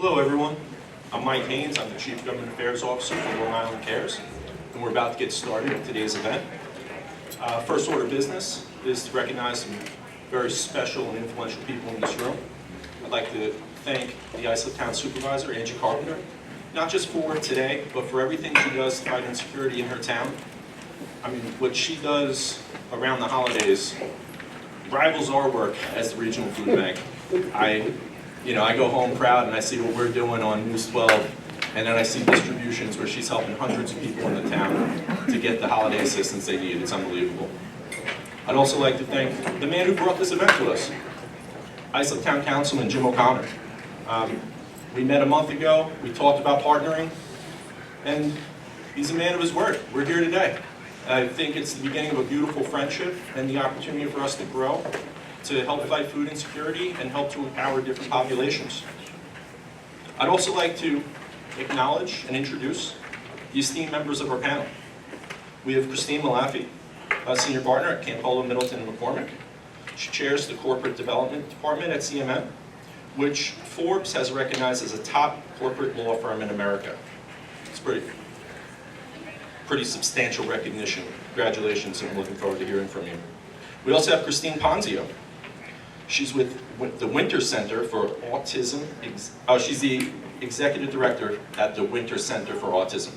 Hello everyone, I'm Mike Haynes, I'm the Chief Government Affairs Officer for Long Island Cares, and we're about to get started with today's event. First order of business is to recognize some very special and influential people in this room. I'd like to thank the Islip Town Supervisor, Angie Carpenter, not just for today, but for everything she does to fight insecurity in her town. I mean, what she does around the holidays rivals our work as the Regional Food Bank. I go home proud and I see what we're doing on News 12, and then I see distributions where she's helping hundreds of people in the town to get the holiday assistance they need. It's unbelievable. I'd also like to thank the man who brought this event to us, Islip Town Councilman Jim O'Connor. We met a month ago, we talked about partnering, and he's a man of his word. We're here today. I think it's the beginning of a beautiful friendship and the opportunity for us to grow, to help fight food insecurity and help to empower different populations. I'd also like to acknowledge and introduce the esteemed members of our panel. We have Christine Malafi, Senior Partner at Campolo, Middleton, and McCormick. She chairs the Corporate Development Department at CMM, which Forbes has recognized as a top corporate law firm in America. It's pretty substantial recognition. Congratulations, and I'm looking forward to hearing from you. We also have Christine Ponzio. She's with the Winter Center for Autism. She's the Executive Director at the Winter Center for Autism.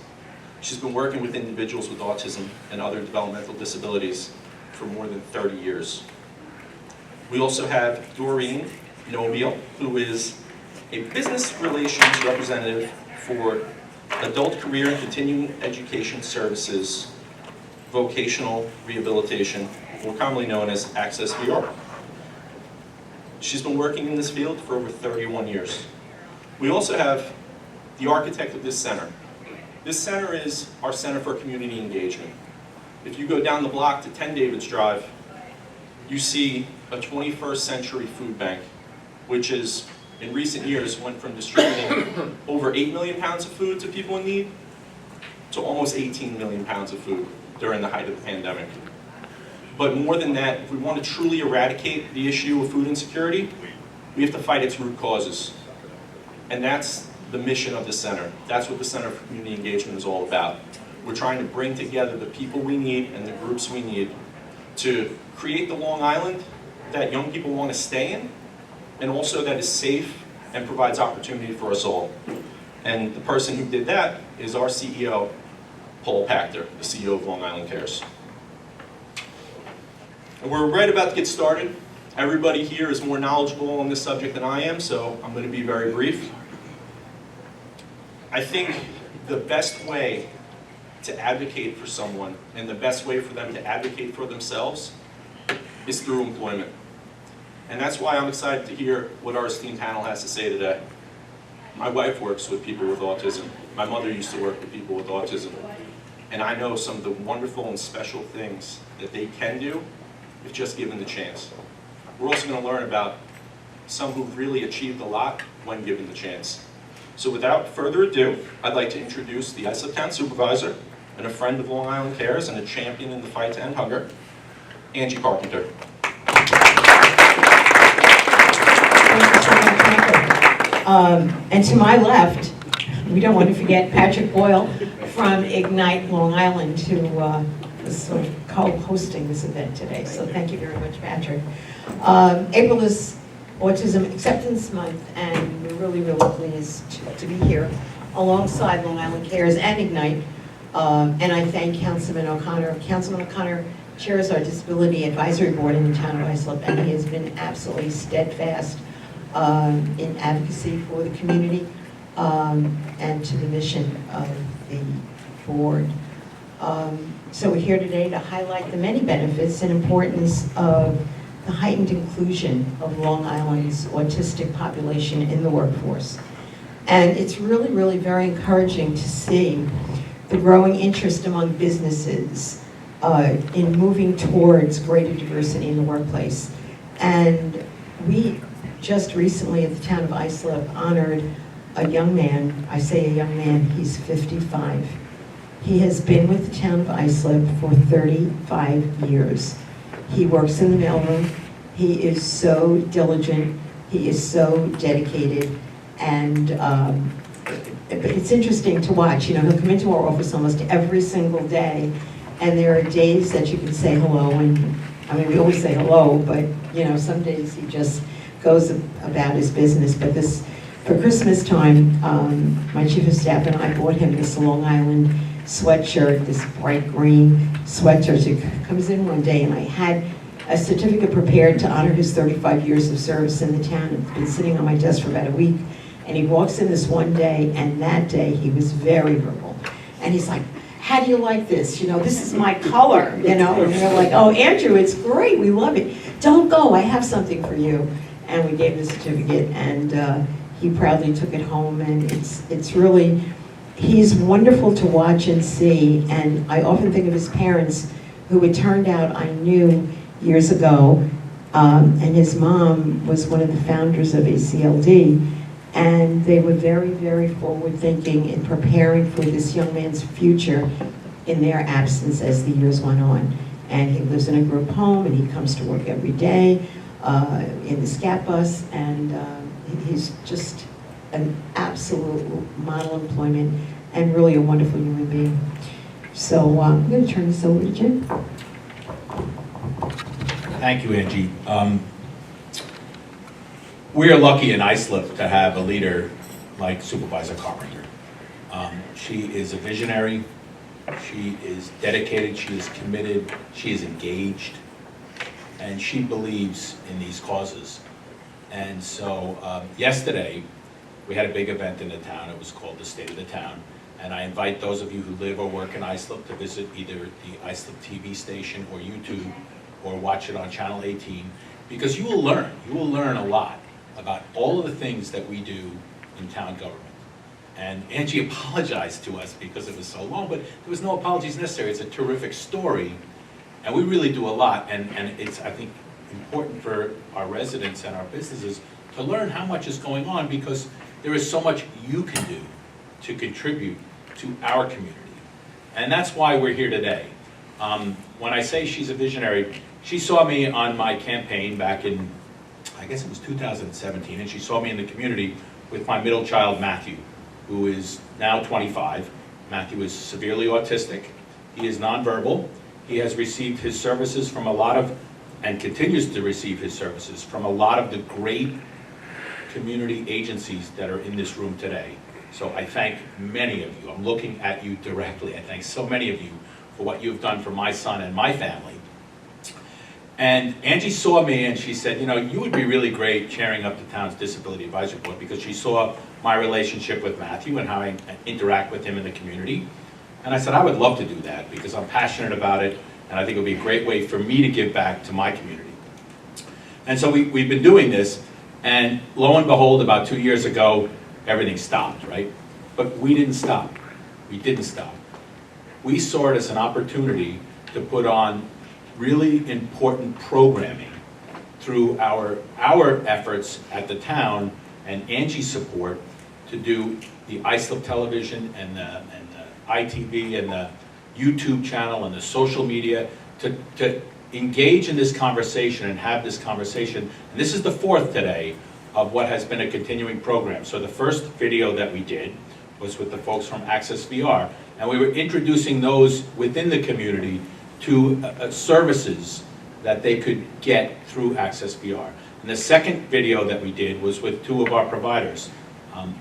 She's been working with individuals with autism and other developmental disabilities for more than 30 years. We also have Doreen Nobile, who is a business relations representative for Adult Career and Continuing Education Services, Vocational Rehabilitation, more commonly known as Access VR. She's been working in this field for over 31 years. We also have the architect of this center. This center is our Center for Community Engagement. If you go down the block to 10 Davids Drive, you see a 21st century food bank, which is, in recent years, went from distributing over 8 million pounds of food to people in need to almost 18 million pounds of food during the height of the pandemic. But more than that, if we want to truly eradicate the issue of food insecurity, we have to fight its root causes. And that's the mission of the center. That's what the Center for Community Engagement is all about. We're trying to bring together the people we need and the groups we need to create the Long Island that young people want to stay in, and also that is safe and provides opportunity for us all. And the person who did that is our CEO, Paul Pachter, the CEO of Long Island Cares. And we're right about to get started. Everybody here is more knowledgeable on this subject than I am, so I'm going to be very brief. I think the best way to advocate for someone and the best way for them to advocate for themselves is through employment. And that's why I'm excited to hear what our esteemed panel has to say today. My wife works with people with autism. My mother used to work with people with autism. And I know some of the wonderful and special things that they can do if just given the chance. We're also going to learn about some who've really achieved a lot when given the chance. So without further ado, I'd like to introduce the Islip Town Supervisor and a friend of Long Island Cares and a champion in the fight to end hunger, Angie Carpenter. And to my left, we don't want to forget Patrick Boyle from Ignite Long Island, who was sort of co-hosting this event today. So thank you very much, Patrick. April is Autism Acceptance Month, and we're really, really pleased to be here alongside Long Island Cares and Ignite. And I thank Councilman O'Connor. Councilman O'Connor chairs our Disability Advisory Board in the Town of Islip, and he has been absolutely steadfast in advocacy for the community and to the mission of the board. So we're here today to highlight the many benefits and importance of the heightened inclusion of Long Island's autistic population in the workforce. And it's really, really very encouraging to see the growing interest among businesses in moving towards greater diversity in the workplace. And we just recently at the Town of Islip honored a young man. I say a young man, he's 55. He has been with the Town of Islip for 35 years. He works in the mailroom. He is so diligent. He is so dedicated. And it's interesting to watch. You know, he'll come into our office almost every single day, and there are days that you can say hello, and I mean, we always say hello, but you know, some days he just goes about his business. But for Christmas time, my chief of staff and I bought him this Long Island sweatshirt, this bright green sweatshirt. So he comes in one day, and I had a certificate prepared to honor his 35 years of service in the town. It's been sitting on my desk for about a week. And he walks in this one day, and that day he was very verbal. And he's like, how do you like this? You know, this is my color, you know? And we're like, oh, Andrew, it's great, we love it. Don't go, I have something for you. And we gave him the certificate, and he proudly took it home. And it's really, he's wonderful to watch and see. And I often think of his parents, who it turned out I knew years ago. And his mom was one of the founders of ACLD. And they were very, very forward-thinking in preparing for this young man's future in their absence as the years went on. And he lives in a group home, and he comes to work every day in the SCAT bus, and he's just an absolute model employment and really a wonderful human being. So I'm going to turn this over to Jim. Thank you, Angie. We are lucky in Islip to have a leader like Supervisor Carpenter. She is a visionary, she is dedicated, she is committed, she is engaged, and she believes in these causes. And so yesterday, we had a big event in the town. It was called the State of the Town. And I invite those of you who live or work in Islip to visit either the Islip TV station or YouTube, or watch it on Channel 18, because you will learn a lot about all of the things that we do in town government. And Angie apologized to us because it was so long, but there was no apologies necessary. It's a terrific story, and we really do a lot, and it's, I think, important for our residents and our businesses to learn how much is going on, because there is so much you can do to contribute to our community. And that's why we're here today. When I say she's a visionary, she saw me on my campaign back in, I guess it was 2017, and she saw me in the community with my middle child, Matthew, who is now 25. Matthew is severely autistic. He is nonverbal. He has received his services from a lot of, and continues to receive his services from a lot of the great community agencies that are in this room today. So I thank many of you. I'm looking at you directly. I thank so many of you for what you've done for my son and my family. And Angie saw me and she said, you know, you would be really great chairing up the town's disability advisory board, because she saw my relationship with Matthew and how I interact with him in the community. And I said, I would love to do that because I'm passionate about it, and I think it would be a great way for me to give back to my community. And so we've been doing this, and lo and behold, about 2 years ago, everything stopped, right? But we didn't stop. We didn't stop. We saw it as an opportunity to put on really important programming through our efforts at the town and Angie's support to do the Islip television and the ITV and the YouTube channel and the social media to engage in this conversation and have this conversation. And this is the fourth today of what has been a continuing program. So the first video that we did was with the folks from Access VR, and we were introducing those within the community to services that they could get through Access VR. And the second video that we did was with two of our providers.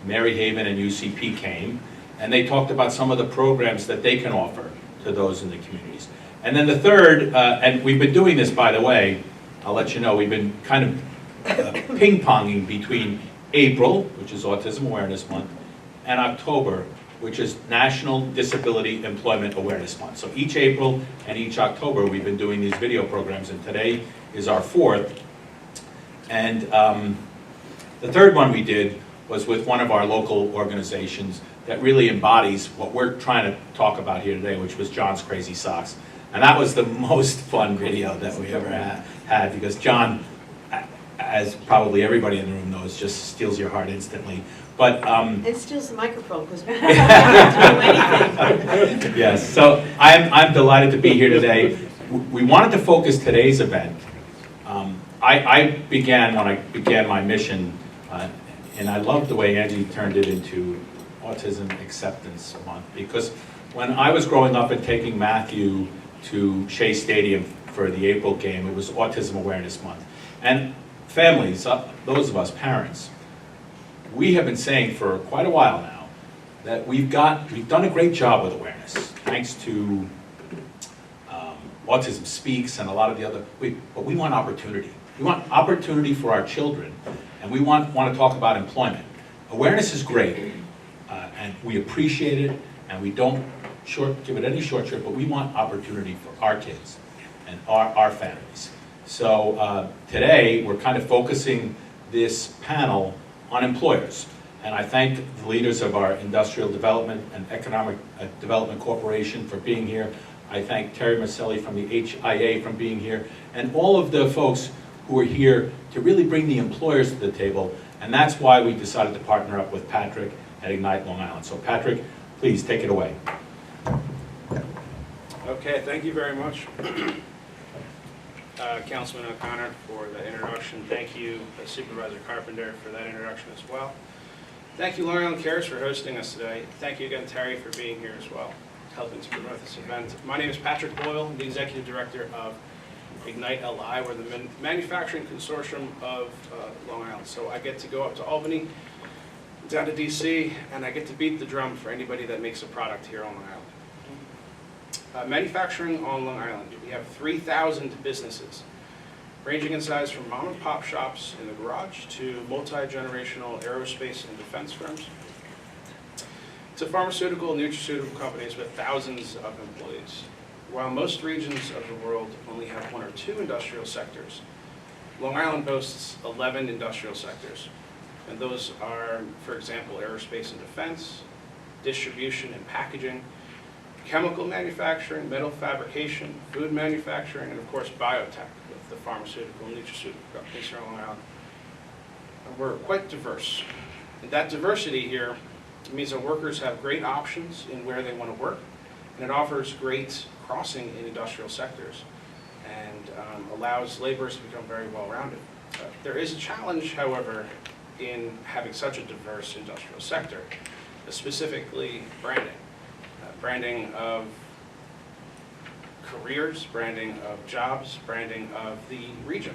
Mary Haven and UCP came, and they talked about some of the programs that they can offer to those in the communities. And then the third, and we've been doing this, by the way, I'll let you know, we've been kind of ping-ponging between April, which is Autism Awareness Month, and October, which is National Disability Employment Awareness Month. So each April and each October, we've been doing these video programs, and today is our fourth. And the third one we did was with one of our local organizations that really embodies what we're trying to talk about here today, which was John's Crazy Socks. And that was the most fun video that we ever had, because John, as probably everybody in the room knows, just steals your heart instantly. But it steals the microphone because we can't do anything. Yes, so I'm delighted to be here today. We wanted to focus today's event. When I began my mission And I love the way Angie turned it into Autism Acceptance Month, because when I was growing up and taking Matthew to Shea Stadium for the April game, it was Autism Awareness Month. And families, those of us parents, we have been saying for quite a while now that we've done a great job with awareness, thanks to Autism Speaks and a lot of the other, but we want opportunity. We want opportunity for our children, and we want to talk about employment. Awareness is great, and we appreciate it, and we don't give it any short shrift, but we want opportunity for our kids and our families. So today, we're kind of focusing this panel on employers. And I thank the leaders of our Industrial Development and Economic Development Corporation for being here. I thank Terry Marcelli from the HIA for being here, and all of the folks who are here to really bring the employers to the table. And that's why we decided to partner up with Patrick at Ignite Long Island. So Patrick, please take it away. Okay, thank you very much, Councilman O'Connor, for the introduction. Thank you, Supervisor Carpenter, for that introduction as well. Thank you, Long Island Cares, for hosting us today. Thank you again, Terry, for being here as well, helping to promote this event. My name is Patrick Boyle, I'm the Executive Director of IgniteLI. We're the manufacturing consortium of Long Island. So I get to go up to Albany, down to DC, and I get to beat the drum for anybody that makes a product here on Long Island. Manufacturing on Long Island, we have 3,000 businesses, ranging in size from mom and pop shops in the garage to multi-generational aerospace and defense firms, to pharmaceutical and nutraceutical companies with thousands of employees. While most regions of the world only have 1 or 2 industrial sectors, Long Island boasts 11 industrial sectors. And those are, for example, aerospace and defense, distribution and packaging, chemical manufacturing, metal fabrication, food manufacturing, and of course biotech with the pharmaceutical and nutraceutical companies here on Long Island. And we're quite diverse. And that diversity here means that workers have great options in where they want to work, and it offers great crossing in industrial sectors and allows laborers to become very well-rounded. There is a challenge, however, in having such a diverse industrial sector, specifically branding. Branding of careers, branding of jobs, branding of the region,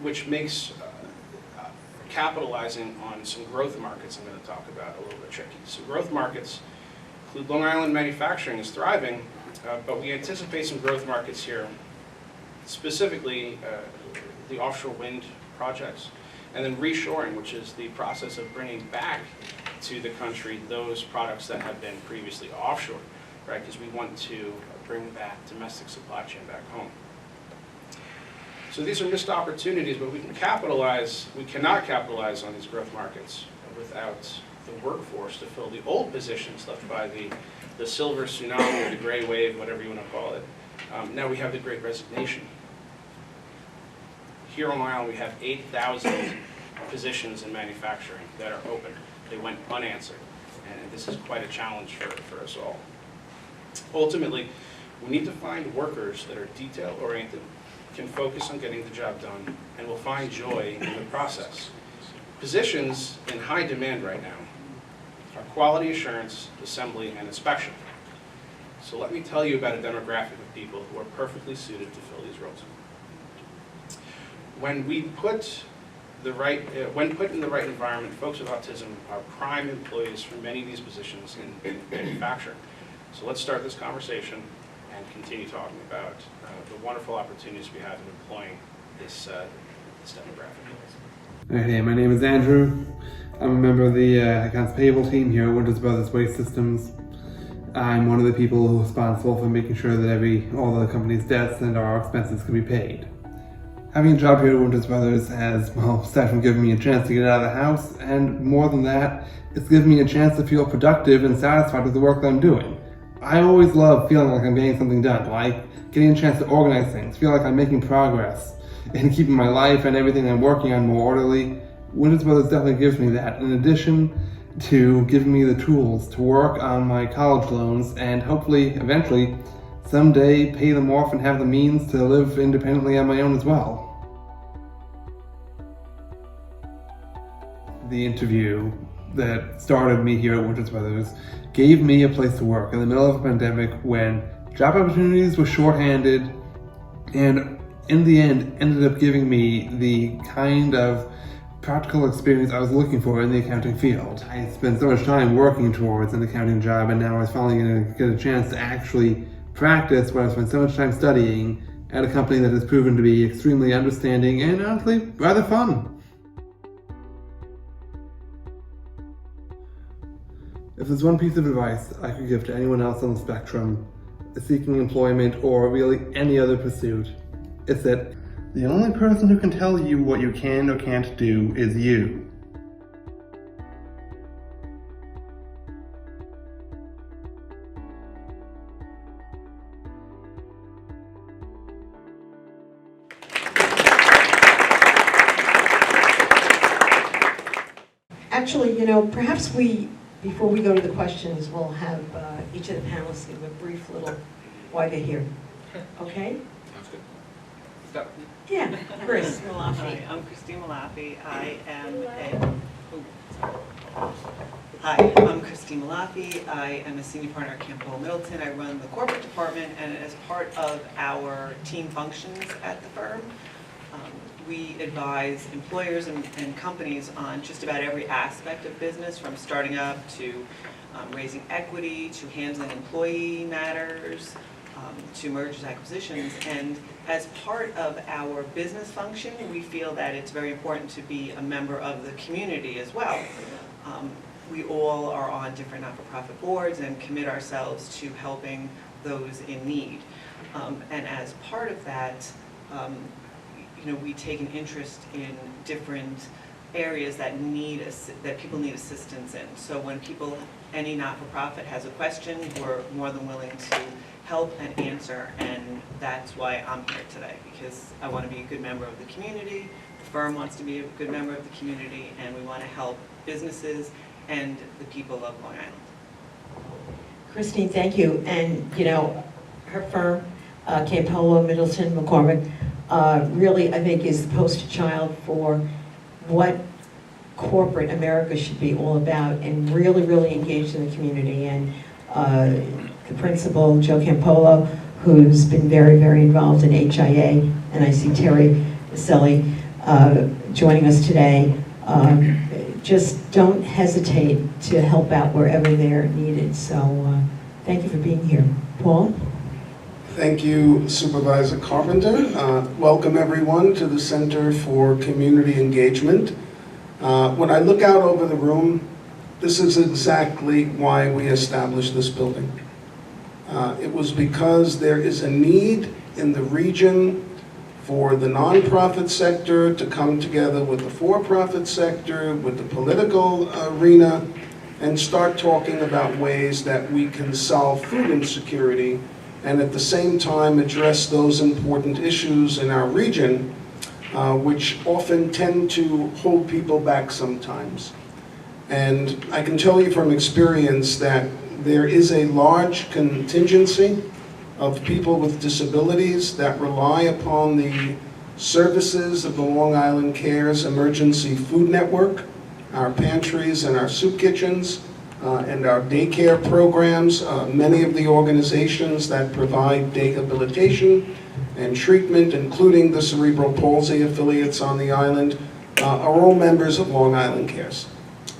which makes capitalizing on some growth markets I'm going to talk about a little bit tricky. So growth markets include Long Island manufacturing is thriving, but we anticipate some growth markets here, specifically the offshore wind projects, and then reshoring, which is the process of bringing back to the country those products that have been previously offshore, right? Because we want to bring that domestic supply chain back home. So these are missed opportunities, but we cannot capitalize on these growth markets without the workforce to fill the old positions left by the silver tsunami or the gray wave, whatever you want to call it. Now we have the Great Resignation. Here on Long Island, we have 8,000 positions in manufacturing that are open. They went unanswered, and this is quite a challenge for us all. Ultimately, we need to find workers that are detail-oriented, can focus on getting the job done, and will find joy in the process. Positions in high demand right now are quality assurance, assembly, and inspection. So let me tell you about a demographic of people who are perfectly suited to fill these roles. When put in the right environment, folks with autism are prime employees for many of these positions in manufacturing. So let's start this conversation and continue talking about the wonderful opportunities we have in employing this demographic. Hey, my name is Andrew. I'm a member of the accounts payable team here at Winters Brothers Waste Systems. I'm one of the people responsible for making sure that all the company's debts and our expenses can be paid. Having a job here at Winters Brothers has, aside from giving me a chance to get out of the house, and more than that, it's given me a chance to feel productive and satisfied with the work that I'm doing. I always love feeling like I'm getting something done, like getting a chance to organize things, feel like I'm making progress, and keeping my life and everything I'm working on more orderly. Winters Brothers definitely gives me that, in addition to giving me the tools to work on my college loans and hopefully, eventually, someday pay them off and have the means to live independently on my own as well. the interview that started me here at Winters Brothers gave me a place to work in the middle of a pandemic when job opportunities were shorthanded, and in the end ended up giving me the kind of practical experience I was looking for in the accounting field. I spent so much time working towards an accounting job, and now I was finally going to get a chance to actually practice what I spent so much time studying at a company that has proven to be extremely understanding and honestly rather fun. If there's one piece of advice I could give to anyone else on the spectrum seeking employment or really any other pursuit, it's that the only person who can tell you what you can or can't do is you. Actually, perhaps before we go to the questions, we'll have each of the panelists give a brief little why they're here. Okay? Sounds good. Stop. Yeah, Chris Malafi. Hi, I'm Christine Malafi. I'm Christine Malafi. I am a senior partner at Campbell Middleton. I run the corporate department, and as part of our team functions at the firm, we advise employers and companies on just about every aspect of business, from starting up to raising equity, to handling employee matters, to mergers, acquisitions. And as part of our business function, we feel that it's very important to be a member of the community as well. We all are on different not-for-profit boards and commit ourselves to helping those in need. And as part of that, we take an interest in different areas that people need assistance in. So when any not-for-profit has a question, we're more than willing to help and answer, and that's why I'm here today, because I want to be a good member of the community, the firm wants to be a good member of the community, and we want to help businesses and the people of Long Island. Christine, thank you. And, her firm, Campbell Middleton McCormick, really, I think, is the poster child for what corporate America should be all about, and really, really engaged in the community. And the principal, Joe Campolo, who's been very, very involved in HIA, and I see Terry Vaselli joining us today. Just don't hesitate to help out wherever they're needed. So thank you for being here. Paul? Thank you, Supervisor Carpenter. Welcome everyone to the Center for Community Engagement. When I look out over the room, this is exactly why we established this building. It was because there is a need in the region for the nonprofit sector to come together with the for-profit sector, with the political arena, and start talking about ways that we can solve food insecurity and at the same time address those important issues in our region, which often tend to hold people back sometimes. And I can tell you from experience that there is a large contingency of people with disabilities that rely upon the services of the Long Island Cares Emergency Food Network, our pantries and our soup kitchens, and our daycare programs. Many of the organizations that provide day habilitation and treatment, including the cerebral palsy affiliates on the island, are all members of Long Island Cares.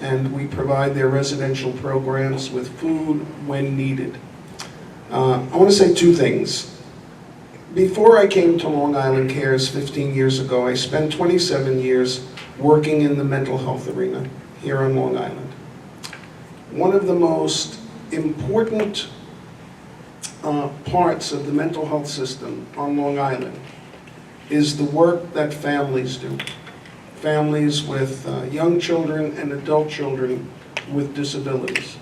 And we provide their residential programs with food when needed. I want to say two things. Before I came to Long Island Cares 15 years ago, I spent 27 years working in the mental health arena here on Long Island. One of the most important parts of the mental health system on Long Island is the work that families do. Families with young children and adult children with disabilities.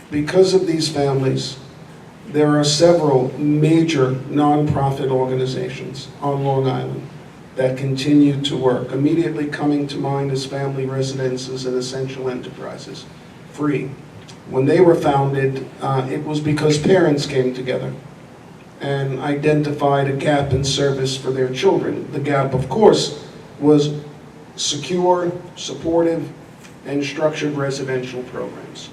Because of these families, there are several major nonprofit organizations on Long Island that continue to work. Immediately coming to mind is Family Residences and Essential Enterprises, free. When they were founded, it was because parents came together and identified a gap in service for their children. The gap, of course, was secure, supportive, and structured residential programs.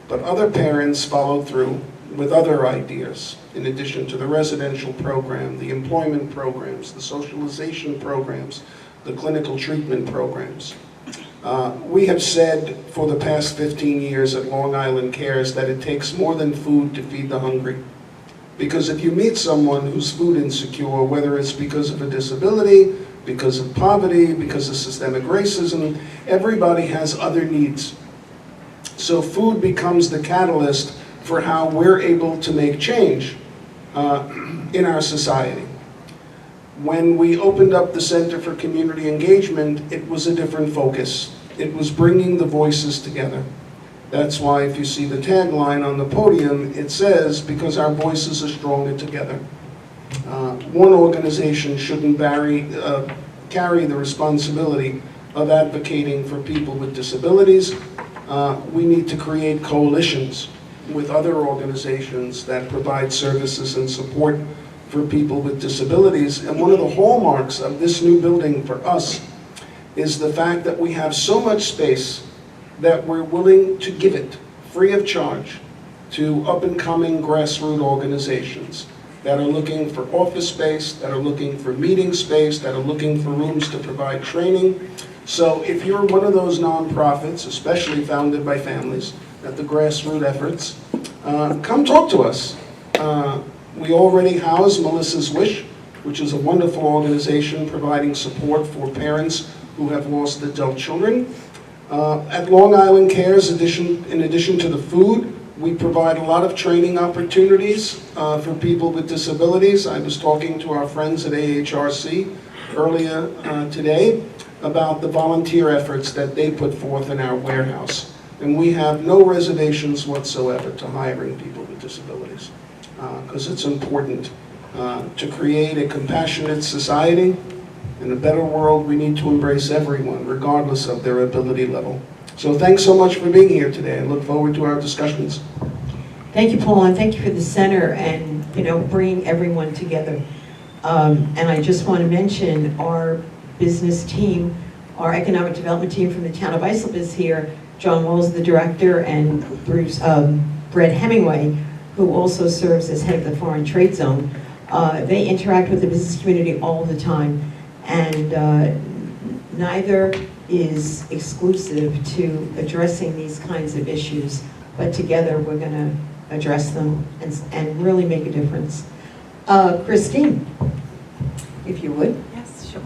But other parents followed through with other ideas, in addition to the residential program, the employment programs, the socialization programs, the clinical treatment programs. We have said for the past 15 years at Long Island Cares that it takes more than food to feed the hungry. Because if you meet someone who's food insecure, whether it's because of a disability, because of poverty, because of systemic racism, everybody has other needs. So food becomes the catalyst for how we're able to make change in our society. When we opened up the Center for Community Engagement, it was a different focus. It was bringing the voices together. That's why if you see the tagline on the podium, it says, because our voices are stronger together. One organization shouldn't carry the responsibility of advocating for people with disabilities. We need to create coalitions with other organizations that provide services and support for people with disabilities. And one of the hallmarks of this new building for us is the fact that we have so much space that we're willing to give it free of charge to up-and-coming grassroots organizations that are looking for office space, that are looking for meeting space, that are looking for rooms to provide training. So if you're one of those nonprofits, especially founded by families, at the grassroots efforts, come talk to us. We already house Melissa's Wish, which is a wonderful organization providing support for parents who have lost adult children. At Long Island Cares, in addition to the food, we provide a lot of training opportunities for people with disabilities. I was talking to our friends at AHRC earlier today about the volunteer efforts that they put forth in our warehouse. And we have no reservations whatsoever to hiring people with disabilities, because it's important to create a compassionate society. In a better world, we need to embrace everyone, regardless of their ability level. So thanks so much for being here today. I look forward to our discussions. Thank you, Paul, and thank you for the center and, bringing everyone together. And I just want to mention our business team, our economic development team from the Town of Islip is here. John Walls, the director, and Brett Hemingway, who also serves as head of the Foreign Trade Zone. They interact with the business community all the time, and neither is exclusive to addressing these kinds of issues, but together we're going to address them and really make a difference. Christine, if you would. Yes, sure.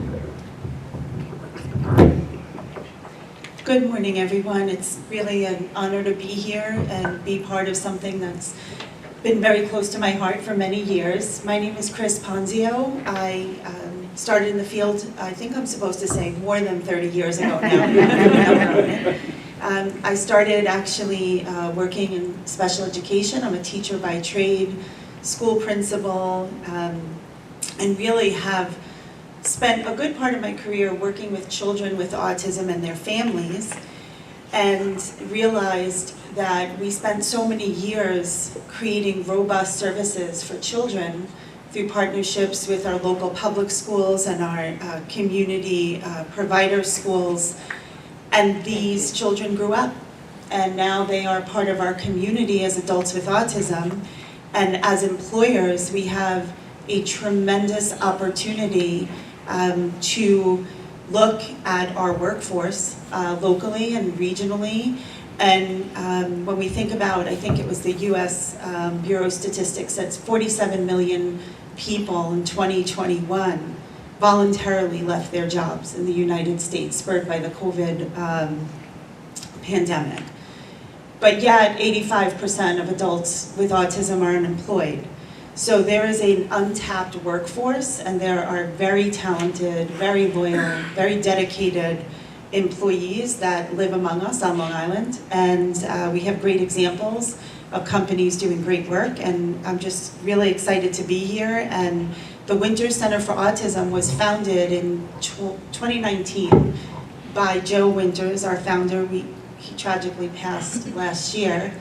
Good morning, everyone. It's really an honor to be here and be part of something that's been very close to my heart for many years. My name is Chris Ponzio. I started in the field, I think I'm supposed to say more than 30 years ago now. I started actually working in special education. I'm a teacher by trade, school principal, and really have spent a good part of my career working with children with autism and their families, and realized that we spent so many years creating robust services for children through partnerships with our local public schools and our community provider schools. And these children grew up, and now they are part of our community as adults with autism. And as employers, we have a tremendous opportunity to look at our workforce locally and regionally. And when we think about, I think it was the US Bureau of Statistics, that's 47 million people in 2021 voluntarily left their jobs in the United States, spurred by the COVID pandemic. But yet 85% of adults with autism are unemployed. So there is an untapped workforce, and there are very talented, very loyal, very dedicated employees that live among us on Long Island. And we have great examples of companies doing great work, and I'm just really excited to be here. And the Winter Center for Autism was founded in 2019 by Joe Winters, our founder. He tragically passed last year.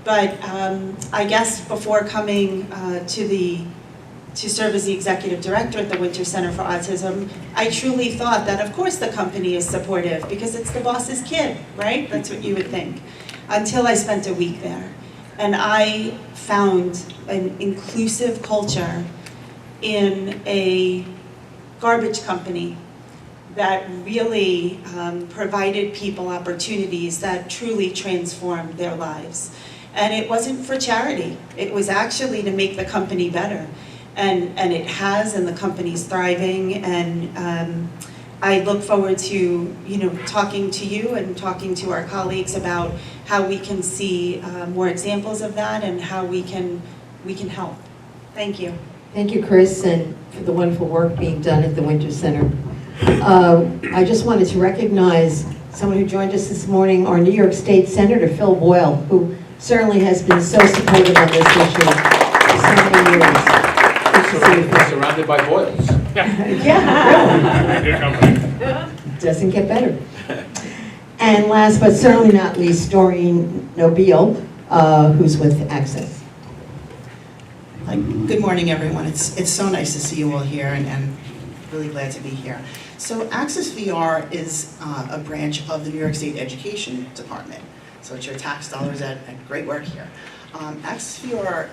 But I guess before coming to the to serve as the executive director at the Winter Center for Autism, I truly thought that of course the company is supportive because it's the boss's kid, right? That's what you would think. Until I spent a week there. And I found an inclusive culture in a garbage company that really provided people opportunities that truly transformed their lives. And it wasn't for charity. It was actually to make the company better. And it has, and the company's thriving. And I look forward to talking to you and talking to our colleagues about how we can see more examples of that and how we can help. Thank you. Thank you, Chris, and for the wonderful work being done at the Winter Center. I just wanted to recognize someone who joined us this morning, our New York State Senator, Phil Boyle, who certainly has been so supportive on this issue for so many years. Good to see you, Phil. Surrounded by boils. Yeah, Good company. doesn't get better. And last but certainly not least, Doreen Nobile, who's with Access. Good morning, everyone. It's so nice to see you all here, and really glad to be here. So Access VR is a branch of the New York State Education Department. So it's your tax dollars at great work here. Access VR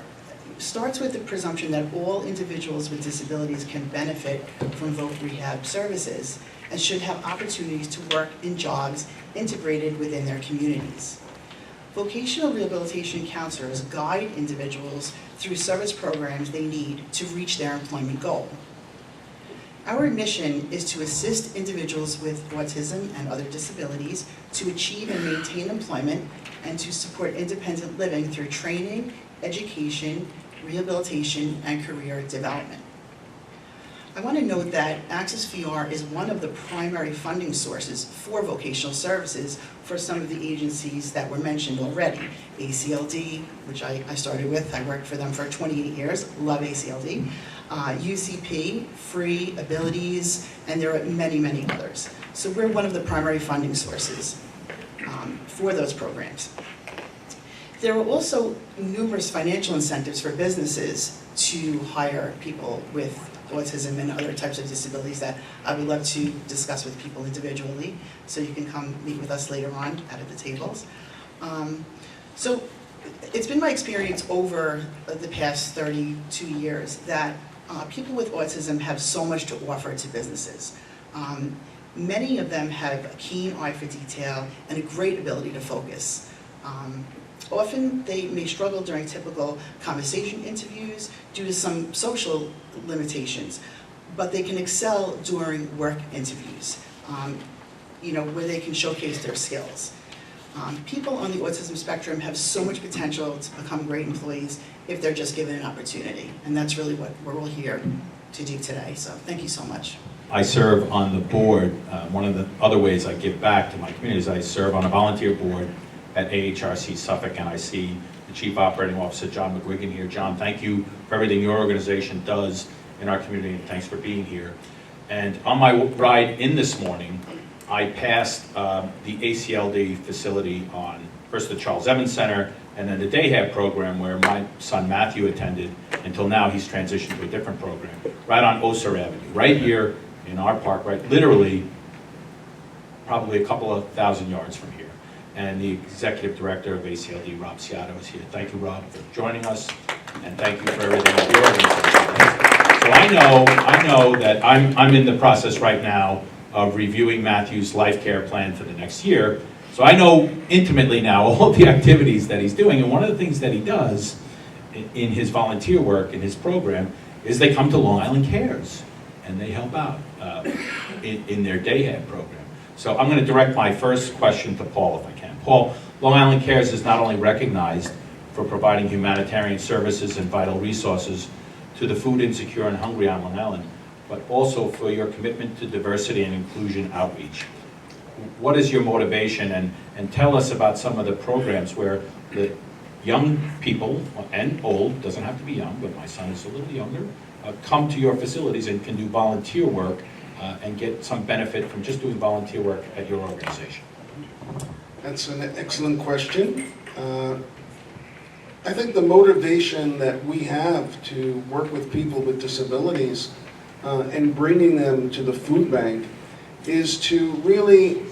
starts with the presumption that all individuals with disabilities can benefit from voc rehab services and should have opportunities to work in jobs integrated within their communities. Vocational rehabilitation counselors guide individuals through service programs they need to reach their employment goal. Our mission is to assist individuals with autism and other disabilities to achieve and maintain employment and to support independent living through training, education, rehabilitation, and career development. I want to note that Access VR is one of the primary funding sources for vocational services for some of the agencies that were mentioned already. ACLD, which I started with, I worked for them for 28 years, love ACLD. UCP, Free, Abilities, and there are many, many others. So we're one of the primary funding sources for those programs. There are also numerous financial incentives for businesses to hire people with autism and other types of disabilities that I would love to discuss with people individually. So you can come meet with us later on out at the tables. So it's been my experience over the past 32 years that people with autism have so much to offer to businesses. Many of them have a keen eye for detail and a great ability to focus. Often they may struggle during typical conversation interviews due to some social limitations, but they can excel during work interviews, where they can showcase their skills. People on the autism spectrum have so much potential to become great employees if they're just given an opportunity, and that's really what we're all here to do today, so thank you so much. I serve on the board. One of the other ways I give back to my community is I serve on a volunteer board at AHRC Suffolk, and I see the Chief Operating Officer, John McGuigan, here. John, thank you for everything your organization does in our community, and thanks for being here. And on my ride in this morning, I passed the ACLD facility on first the Charles Evans Center, and then the Day Have program where my son Matthew attended until now he's transitioned to a different program, right on Oser Avenue, right here in our park, right literally probably a couple of thousand yards from here. And the Executive Director of ACLD, Rob Ciato, is here. Thank you, Rob, for joining us, and thank you for everything that your organization does. So I know that I'm in the process right now of reviewing Matthew's life care plan for the next year. So I know intimately now all the activities that he's doing, and one of the things that he does in his volunteer work, in his program, is they come to Long Island Cares, and they help out in their Day Have program. So I'm going to direct my first question to Paul, if I can. Paul, Long Island Cares is not only recognized for providing humanitarian services and vital resources to the food insecure and hungry on Long Island, but also for your commitment to diversity and inclusion outreach. What is your motivation, and tell us about some of the programs where the young people, and old, doesn't have to be young, but my son is a little younger, come to your facilities and can do volunteer work and get some benefit from just doing volunteer work at your organization? That's an excellent question. I think the motivation that we have to work with people with disabilities and bringing them to the food bank is to really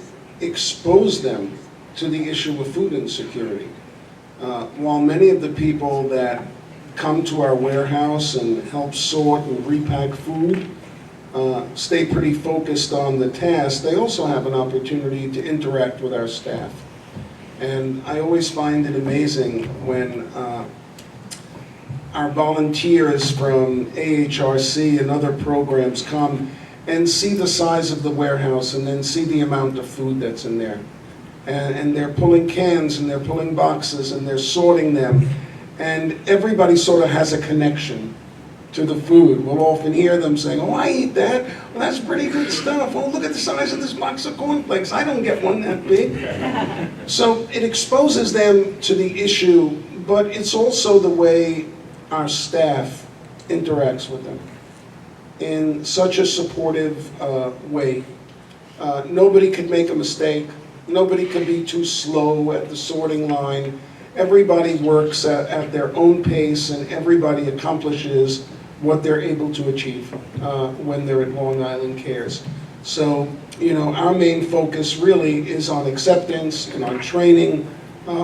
expose them to the issue of food insecurity. While many of the people that come to our warehouse and help sort and repack food stay pretty focused on the task, they also have an opportunity to interact with our staff. And I always find it amazing when our volunteers from AHRC and other programs come and see the size of the warehouse and then see the amount of food that's in there. And they're pulling cans and they're pulling boxes and they're sorting them. And everybody sort of has a connection to the food. We'll often hear them saying, oh, I eat that. Well, that's pretty good stuff. Oh, look at the size of this box of cornflakes. I don't get one that big. So it exposes them to the issue, but it's also the way our staff interacts with them in such a supportive way. Nobody could make a mistake. Nobody can be too slow at the sorting line. Everybody works at their own pace and everybody accomplishes what they're able to achieve when they're at Long Island Cares. So, you know, our main focus really is on acceptance and on training.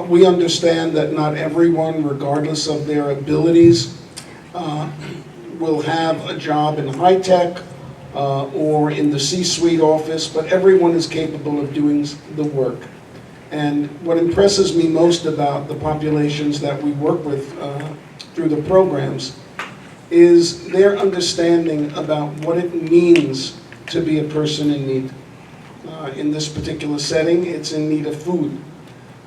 We understand that not everyone, regardless of their abilities, will have a job in high tech or in the C-suite office, but everyone is capable of doing the work. And what impresses me most about the populations that we work with through the programs is their understanding about what it means to be a person in need. In this particular setting, it's in need of food.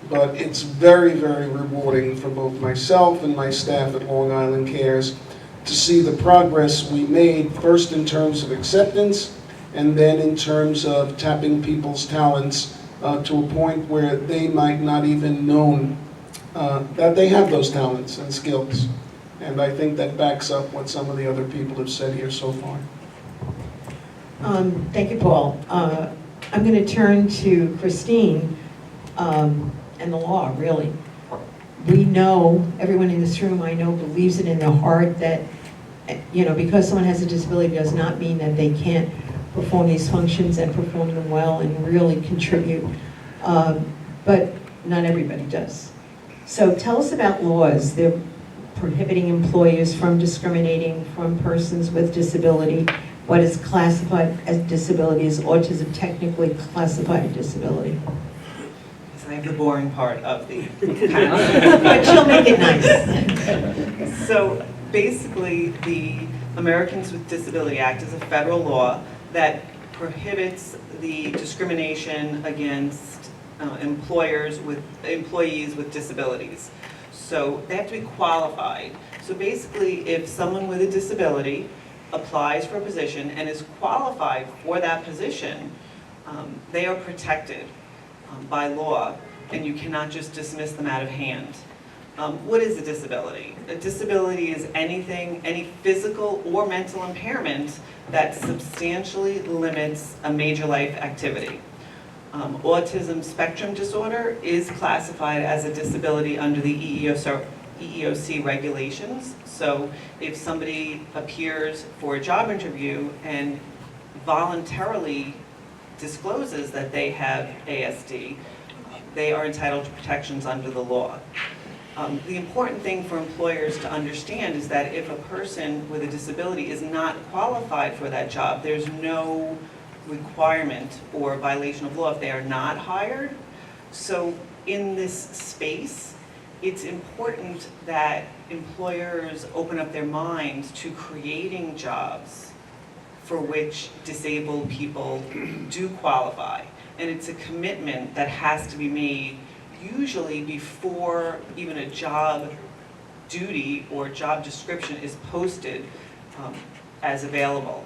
But it's very, very rewarding for both myself and my staff at Long Island Cares to see the progress we made, first in terms of acceptance, and then in terms of tapping people's talents to a point where they might not even known that they have those talents and skills. And I think that backs up what some of the other people have said here so far. Thank you, Paul. I'm going to turn to Christine and the law, really. We know, everyone in this room I know believes it in their heart that, you know, because someone has a disability does not mean that they can't perform these functions and perform them well and really contribute. But not everybody does. So tell us about laws. They're prohibiting employers from discriminating from persons with disability. What is classified as disability? Is autism technically classified a disability? I have the boring part of the panel. But she'll make it nice. So basically, the Americans with Disability Act is a federal law that prohibits the discrimination against employees with disabilities. So they have to be qualified. So basically, if someone with a disability applies for a position and is qualified for that position, they are protected by law, and you cannot just dismiss them out of hand. What is a disability? A disability is anything, any physical or mental impairment that substantially limits a major life activity. Autism spectrum disorder is classified as a disability under the EEOC regulations. So if somebody appears for a job interview and voluntarily discloses that they have ASD, they are entitled to protections under the law. The important thing for employers to understand is that if a person with a disability is not qualified for that job, there's no requirement or violation of law if they are not hired. So in this space, it's important that employers open up their minds to creating jobs for which disabled people do qualify. And it's a commitment that has to be made usually before even a job duty or job description is posted as available.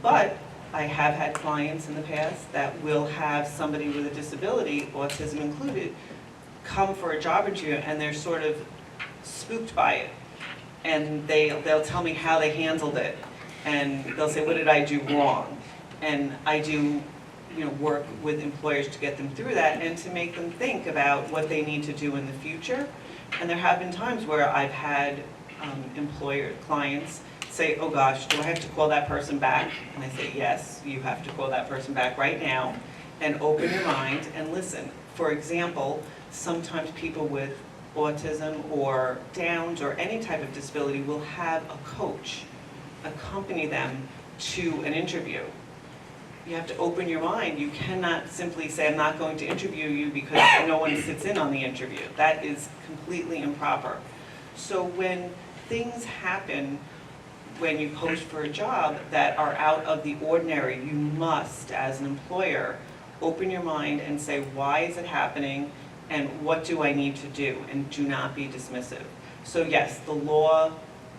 But I have had clients in the past that will have somebody with a disability, autism included, come for a job interview and they're sort of spooked by it. And they'll tell me how they handled it. And they'll say, what did I do wrong? And I do, work with employers to get them through that and to make them think about what they need to do in the future. And there have been times where I've had clients say, oh gosh, do I have to call that person back? And I say, yes, you have to call that person back right now and open your mind and listen. For example, sometimes people with autism or Downs or any type of disability will have a coach accompany them to an interview. You have to open your mind. You cannot simply say, I'm not going to interview you because no one sits in on the interview. That is completely improper. So when things happen, when you post for a job that are out of the ordinary, you must, as an employer, open your mind and say, why is it happening and what do I need to do? And do not be dismissive. So yes, the law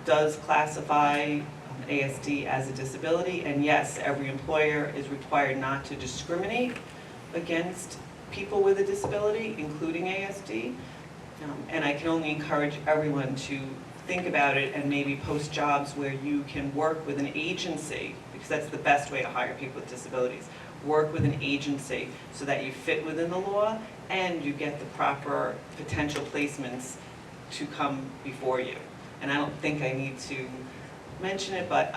does classify ASD as a disability, and yes, every employer is required not to discriminate against people with a disability, including ASD. And I can only encourage everyone to think about it and maybe post jobs where you can work with an agency, because that's the best way to hire people with disabilities. Work with an agency so that you fit within the law and you get the proper potential placements to come before you. And I don't think I need to mention it, but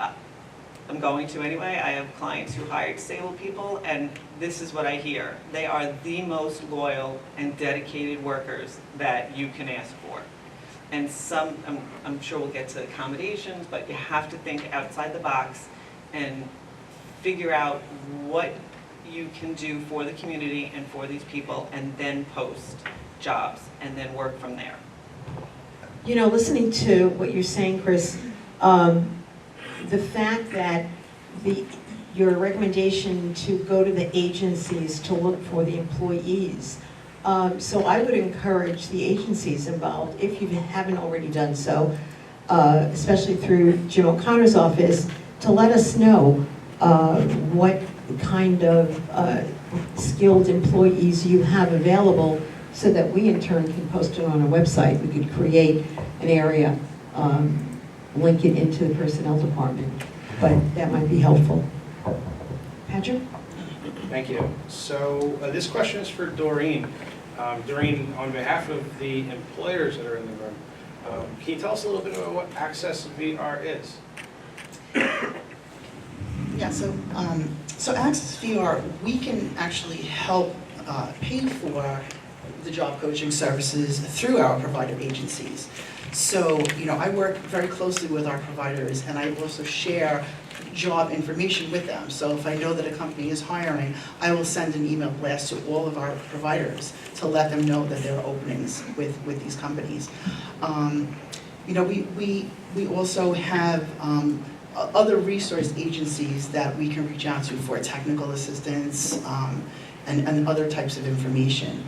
I'm going to anyway. I have clients who hire disabled people, and this is what I hear. They are the most loyal and dedicated workers that you can ask for. And some, I'm sure we'll get to accommodations, but you have to think outside the box and figure out what you can do for the community and for these people, and then post jobs, and then work from there. You know, listening to what you're saying, Chris, the fact that your recommendation to go to the agencies to look for the employees, so I would encourage the agencies involved, if you haven't already done so, especially through Jim O'Connor's office, to let us know what kind of skilled employees you have available, so that we in turn can post it on our website. We could create an area, link it into the personnel department, but that might be helpful. Patrick? Thank you. So this question is for Doreen. Doreen, on behalf of the employers that are in the room, can you tell us a little bit about what Access VR is? Yeah, so Access VR, we can actually help pay for the job coaching services through our provider agencies. So, you know, I work very closely with our providers, and I also share job information with them. So if I know that a company is hiring, I will send an email blast to all of our providers to let them know that there are openings with these companies. You know, we also have other resource agencies that we can reach out to for technical assistance and other types of information.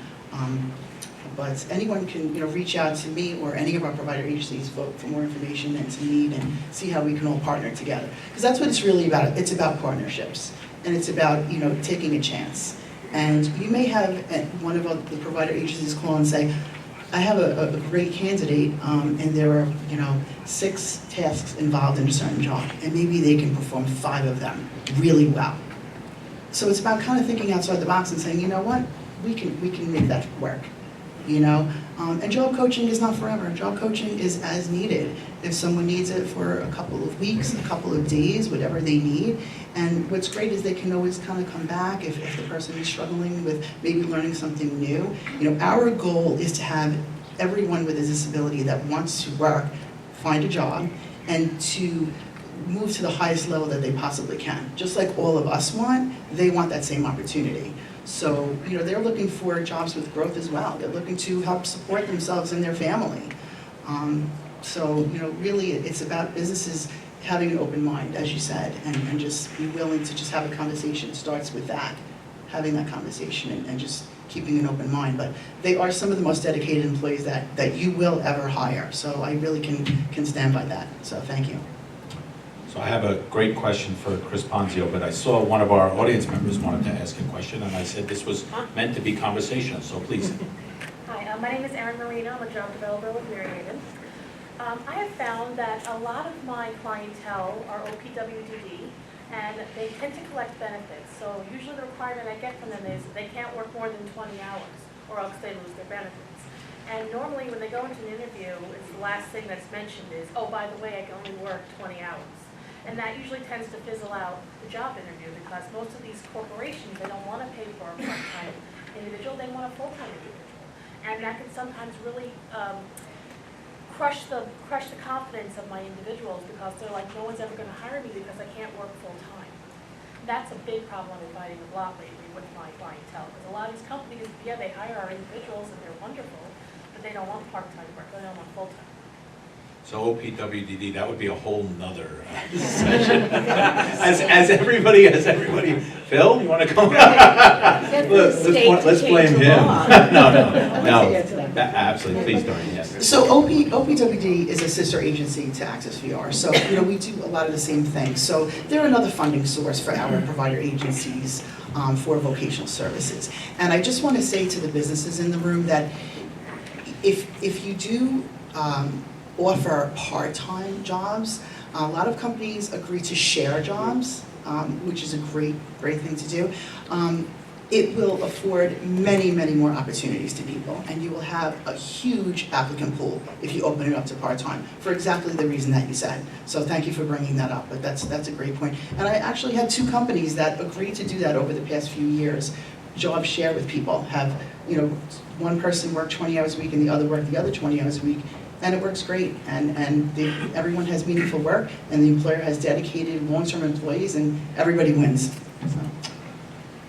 But anyone can, you know, reach out to me or any of our provider agencies for more information and to meet and see how we can all partner together. Because that's what it's really about. It's about partnerships, and it's about, you know, taking a chance. And you may have one of the provider agencies call and say, I have a great candidate, and there are, you know, 6 tasks involved in a certain job, and maybe they can perform 5 of them really well. So it's about kind of thinking outside the box and saying, you know what, we can make that work. You know, and job coaching is not forever. Job coaching is as needed. If someone needs it for a couple of weeks, a couple of days, whatever they need. And what's great is they can always kind of come back if the person is struggling with maybe learning something new. You know, our goal is to have everyone with a disability that wants to work find a job and to move to the highest level that they possibly can. Just like all of us want, they want that same opportunity. So, you know, they're looking for jobs with growth as well. They're looking to help support themselves and their family. So, you know, really it's about businesses having an open mind, as you said, and just be willing to just have a conversation. It starts with that, having that conversation and just keeping an open mind. But they are some of the most dedicated employees that you will ever hire. So I really can stand by that. So thank you. So I have a great question for Chris Ponzio, but I saw one of our audience members wanted to ask a question, and I said this was meant to be conversational, so please. Hi, my name is Erin Marino. I'm a job developer with Mary Haven. I have found that a lot of my clientele are OPWDD, and they tend to collect benefits. So usually the requirement I get from them is they can't work more than 20 hours, or else they lose their benefits. And normally when they go into an interview, it's the last thing that's mentioned is, oh, by the way, I can only work 20 hours. And that usually tends to fizzle out the job interview because most of these corporations, they don't want to pay for a part-time individual, they want a full-time individual. And that can sometimes really crush the confidence of my individuals because they're like, no one's ever going to hire me because I can't work full-time. That's a big problem I'm fighting a lot lately with my clientele. Because a lot of these companies, yeah, they hire our individuals and they're wonderful, but they don't want part-time work, they don't want full-time. So OPWDD, that would be a whole nother session. As everybody, Phil, you want to come? Let's blame him. No, absolutely, please, Doreen, yes. So OPWD is a sister agency to Access VR. So, we do a lot of the same things. So they're another funding source for our provider agencies for vocational services. And I just want to say to the businesses in the room that if you do offer part-time jobs, a lot of companies agree to share jobs, which is a great thing to do. It will afford many, many more opportunities to people, and you will have a huge applicant pool if you open it up to part-time, for exactly the reason that you said. So thank you for bringing that up, but that's a great point. And I actually had 2 companies that agreed to do that over the past few years. Job share with people, have, one person work 20 hours a week and the other work the other 20 hours a week, and it works great. And everyone has meaningful work, and the employer has dedicated long-term employees, and everybody wins.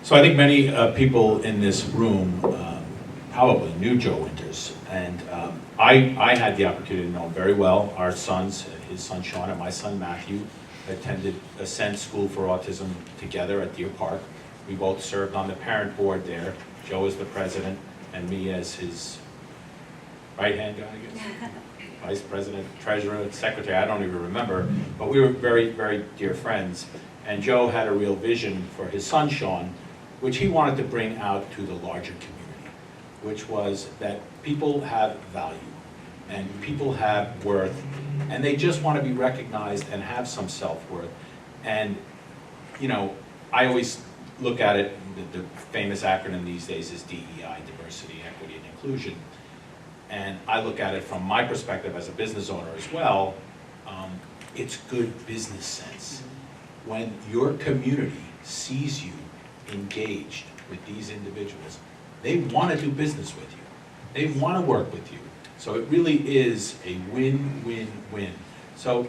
So I think many people in this room probably knew Joe Winters, and I had the opportunity to know him very well. Our sons, his son Sean and my son Matthew, attended Ascent School for Autism together at Deer Park. We both served on the parent board there. Joe as the president, and me as his right-hand guy, I guess. Vice president, treasurer, secretary, I don't even remember, but we were very, very dear friends. And Joe had a real vision for his son Sean, which he wanted to bring out to the larger community, which was that people have value and people have worth, and they just want to be recognized and have some self-worth. And, I always look at it, the famous acronym these days is DEI, diversity, equity, and inclusion. And I look at it from my perspective as a business owner as well. It's good business sense. When your community sees you engaged with these individuals, they want to do business with you. They want to work with you. So it really is a win-win-win. So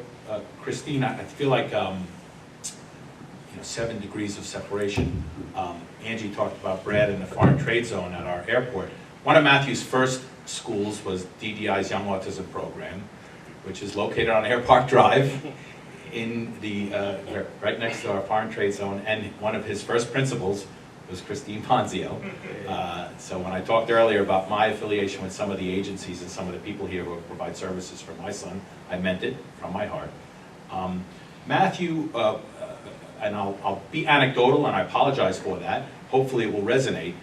Christine, I feel like 7 degrees of separation. Angie talked about Brad in the foreign trade zone at our airport. One of Matthew's first schools was DDI's Young Autism Program, which is located on Airpark Drive in the right next to our foreign trade zone, and one of his first principals was Christine Ponzio. So when I talked earlier about my affiliation with some of the agencies and some of the people here who provide services for my son, I meant it from my heart. Matthew, and I'll be anecdotal and I apologize for that, hopefully it will resonate.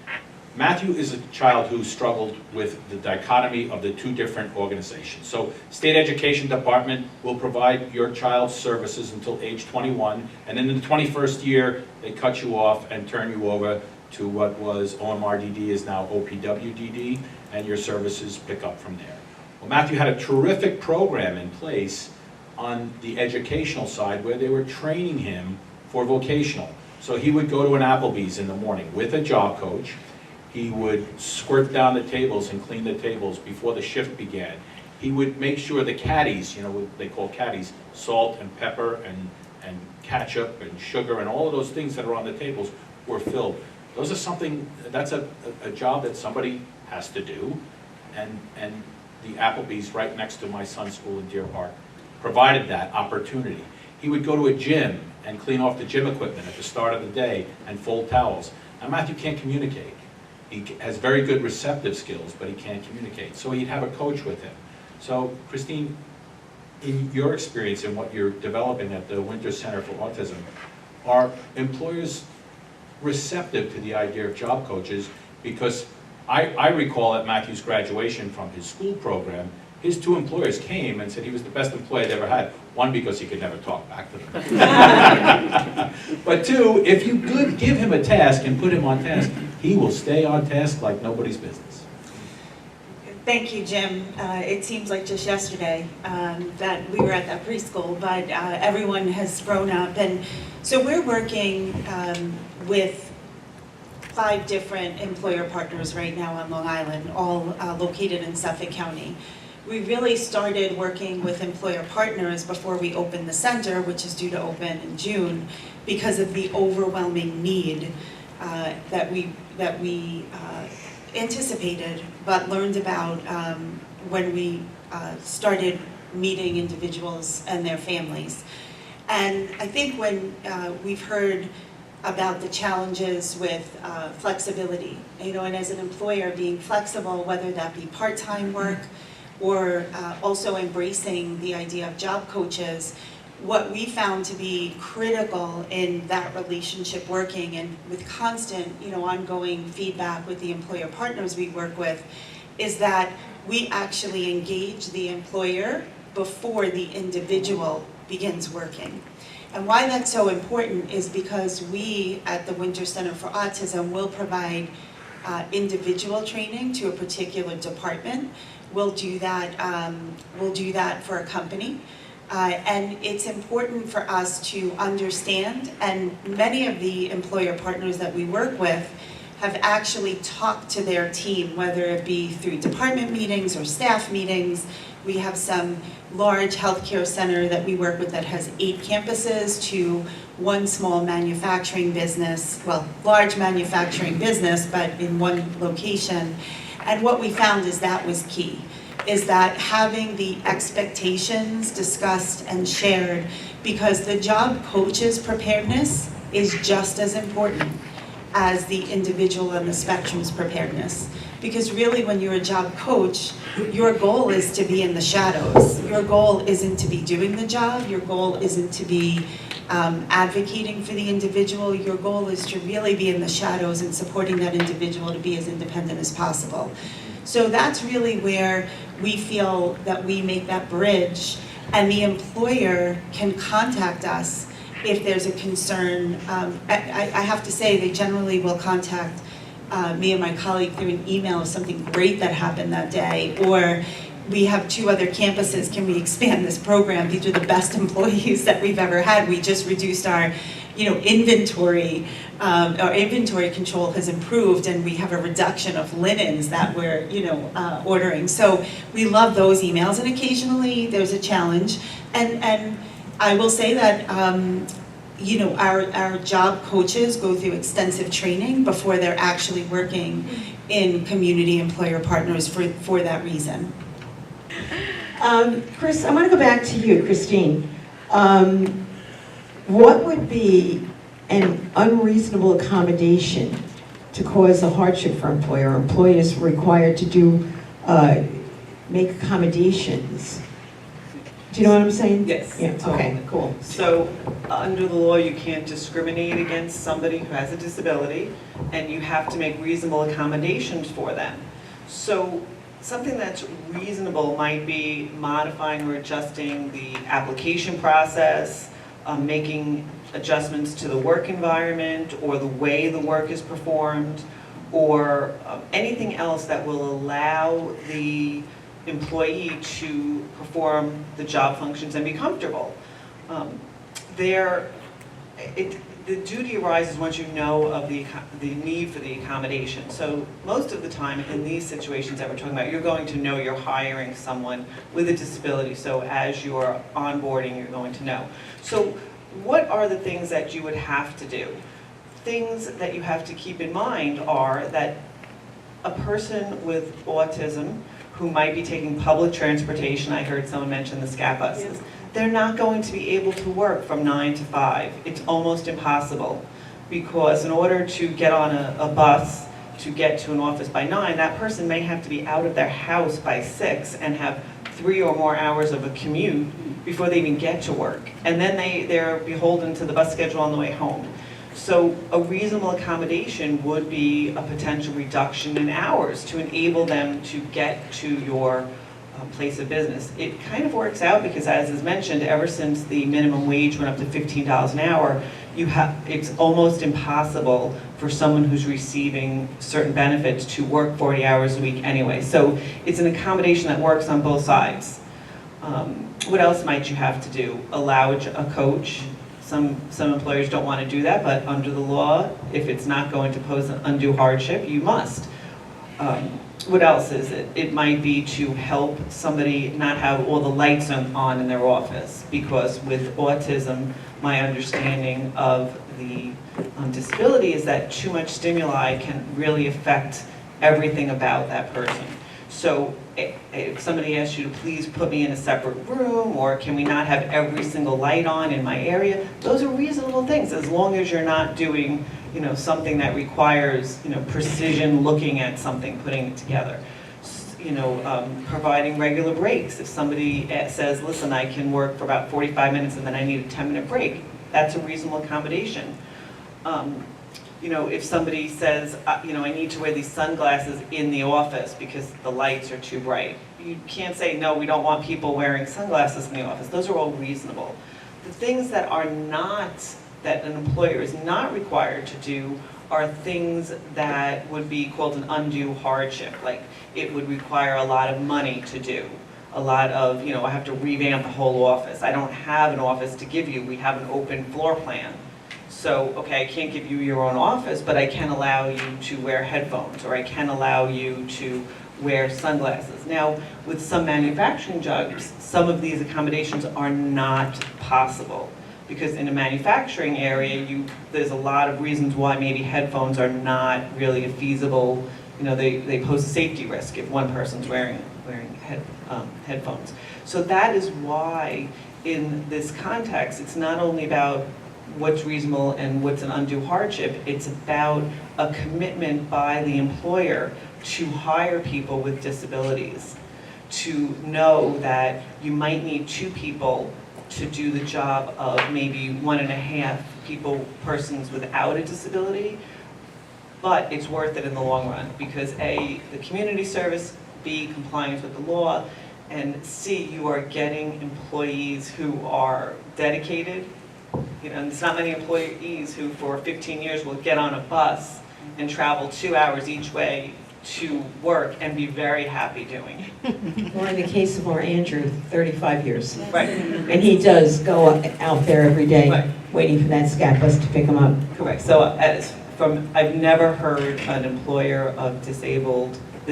Matthew is a child who struggled with the dichotomy of the 2 different organizations. So State Education Department will provide your child's services until age 21, and then in the 21st year, they cut you off and turn you over to what was OMRDD is now OPWDD, and your services pick up from there. Well, Matthew had a terrific program in place on the educational side where they were training him for vocational. So he would go to an Applebee's in the morning with a job coach. He would squirt down the tables and clean the tables before the shift began. He would make sure the caddies, what they call caddies, salt and pepper and ketchup and sugar and all of those things that are on the tables were filled. Those are something, that's a job that somebody has to do. And the Applebee's right next to my son's school in Deer Park provided that opportunity. He would go to a gym and clean off the gym equipment at the start of the day and fold towels. Now Matthew can't communicate. He has very good receptive skills, but he can't communicate. So he'd have a coach with him. So Christine, in your experience and what you're developing at the Winter Center for Autism, are employers receptive to the idea of job coaches? Because I recall at Matthew's graduation from his school program, his 2 employers came and said he was the best employee they ever had. 1, because he could never talk back to them. But 2, if you could give him a task and put him on task, he will stay on task like nobody's business. Thank you, Jim. It seems like just yesterday that we were at that preschool, but everyone has grown up. And so we're working with 5 different employer partners right now on Long Island, all located in Suffolk County. We really started working with employer partners before we opened the center, which is due to open in June, because of the overwhelming need that we anticipated, but learned about when we started meeting individuals and their families. And I think when we've heard about the challenges with flexibility, and as an employer being flexible, whether that be part-time work or also embracing the idea of job coaches, what we found to be critical in that relationship working, and with constant, ongoing feedback with the employer partners we work with, is that we actually engage the employer before the individual begins working. And why that's so important is because we at the Winter Center for Autism will provide individual training to a particular department. We'll do that for a company. And it's important for us to understand, and many of the employer partners that we work with have actually talked to their team, whether it be through department meetings or staff meetings. We have some large healthcare center that we work with that has 8 campuses to 1 small manufacturing business, well, large manufacturing business, but in 1 location. And what we found is that was key, is that having the expectations discussed and shared, because the job coach's preparedness is just as important as the individual on the spectrum's preparedness. Because really when you're a job coach, your goal is to be in the shadows. Your goal isn't to be doing the job. Your goal isn't to be advocating for the individual. Your goal is to really be in the shadows and supporting that individual to be as independent as possible. So that's really where we feel that we make that bridge, and the employer can contact us if there's a concern. I have to say, they generally will contact me and my colleague through an email of something great that happened that day, or we have 2 other campuses, can we expand this program? These are the best employees that we've ever had. We just reduced our inventory. Our inventory control has improved, and we have a reduction of linens that we're ordering. So we love those emails, and occasionally there's a challenge. And I will say that our job coaches go through extensive training before they're actually working in community employer partners for that reason. Chris, I want to go back to you, Christine. What would be an unreasonable accommodation to cause a hardship for employer? Employers required to do, make accommodations. Do you know what I'm saying? Yes, Yeah, totally. okay, cool. So, under the law, you can't discriminate against somebody who has a disability, and you have to make reasonable accommodations for them. So, something that's reasonable might be modifying or adjusting the application process, making adjustments to the work environment or the way the work is performed, or anything else that will allow the employee to perform the job functions and be comfortable. The duty arises once you know of the need for the accommodation. So most of the time in these situations that we're talking about, you're going to know you're hiring someone with a disability. So as you're onboarding, you're going to know. So what are the things that you would have to do? Things that you have to keep in mind are that a person with autism who might be taking public transportation, I heard someone mention the SCAT buses, they're not going to be able to work from 9 to 5. It's almost impossible, because in order to get on a bus to get to an office by 9, that person may have to be out of their house by 6 and have 3 or more hours of a commute before they even get to work. And then they're beholden to the bus schedule on the way home. So a reasonable accommodation would be a potential reduction in hours to enable them to get to your place of business. It kind of works out because, as is mentioned, ever since the minimum wage went up to $15 an hour, it's almost impossible for someone who's receiving certain benefits to work 40 hours a week anyway. So it's an accommodation that works on both sides. What else might you have to do? Allow a coach. Some employers don't want to do that, but under the law, if it's not going to pose an undue hardship, you must. What else is it? It might be to help somebody not have all the lights on in their office, because with autism, my understanding of the disability is that too much stimuli can really affect everything about that person. So if somebody asks you to please put me in a separate room, or can we not have every single light on in my area, those are reasonable things, as long as you're not doing, something that requires, precision looking at something, putting it together. Providing regular breaks. If somebody says, listen, I can work for about 45 minutes and then I need a 10-minute break, that's a reasonable accommodation. If somebody says, I need to wear these sunglasses in the office because the lights are too bright, you can't say, no, we don't want people wearing sunglasses in the office. Those are all reasonable. The things that are not, that an employer is not required to do, are things that would be called an undue hardship. Like, it would require a lot of money to do. A lot of, I have to revamp the whole office. I don't have an office to give you. We have an open floor plan. So, okay, I can't give you your own office, but I can allow you to wear headphones, or I can allow you to wear sunglasses. Now, with some manufacturing jobs, some of these accommodations are not possible, because in a manufacturing area, there's a lot of reasons why maybe headphones are not really a feasible, they pose a safety risk if one person's wearing headphones. So that is why, in this context, it's not only about what's reasonable and what's an undue hardship, it's about a commitment by the employer to hire people with disabilities, to know that you might need 2 people to do the job of maybe 1.5 persons without a disability, but it's worth it in the long run, because A, the community service, B, compliance with the law, and C, you are getting employees who are dedicated. And there's not many employees who for 15 years will get on a bus and travel 2 hours each way to work and be very happy doing it. Or in the case of our Andrew, 35 years. Right. And he does go out there every day, Right. waiting for that scat bus to pick him up. Correct. So I've never heard an employer of the